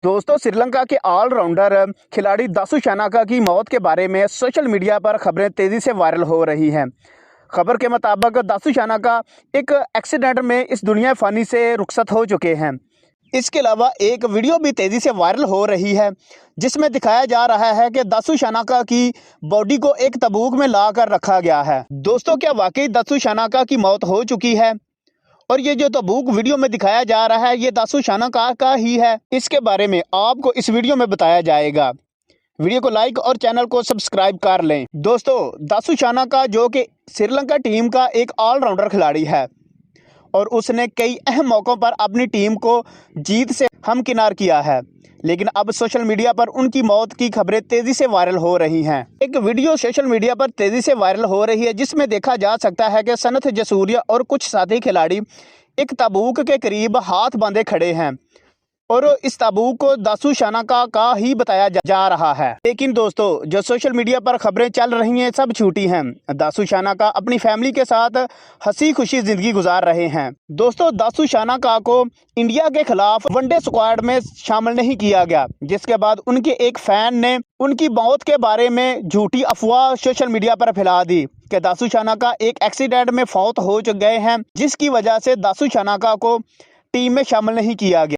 दोस्तों, श्रीलंका के ऑलराउंडर खिलाड़ी दासू शानाका की मौत के बारे में सोशल मीडिया पर खबरें तेजी से वायरल हो रही हैं। खबर के मुताबिक दासू शानाका एक एक्सीडेंट में इस दुनिया फ़ानी से रुखसत हो चुके हैं। इसके अलावा एक वीडियो भी तेज़ी से वायरल हो रही है जिसमें दिखाया जा रहा है कि दासू शानाका की बॉडी को एक ताबूत में ला कर रखा गया है। दोस्तों, क्या वाकई दासू शानाका की मौत हो चुकी है? और ये जो ताबूत वीडियो में दिखाया जा रहा है ये दासू शानाका का ही है? इसके बारे में आपको इस वीडियो में बताया जाएगा। वीडियो को लाइक और चैनल को सब्सक्राइब कर लें। दोस्तों, दासू शानाका जो कि श्रीलंका टीम का एक ऑलराउंडर खिलाड़ी है और उसने कई अहम मौक़ों पर अपनी टीम को जीत से हमकिनार किया है, लेकिन अब सोशल मीडिया पर उनकी मौत की खबरें तेज़ी से वायरल हो रही हैं। एक वीडियो सोशल मीडिया पर तेज़ी से वायरल हो रही है जिसमें देखा जा सकता है कि सनथ जसूरिया और कुछ साथी खिलाड़ी एक ताबूत के करीब हाथ बांधे खड़े हैं और इस ताबूत को दासू शानाका का ही बताया जा रहा है। लेकिन दोस्तों, जो सोशल मीडिया पर खबरें चल रही हैं सब झूठी हैं। दासू शानाका अपनी फैमिली के साथ हंसी खुशी जिंदगी गुजार रहे हैं। दोस्तों, दासू शानाका को इंडिया के खिलाफ वनडे स्क्वाड में शामिल नहीं किया गया, जिसके बाद उनके एक फैन ने उनकी मौत के बारे में झूठी अफवाह सोशल मीडिया पर फैला दी कि दासू शानाका एक एक्सीडेंट में फौत हो गए हैं, जिसकी वजह से दासू शानाका को टीम में शामिल नहीं किया गया।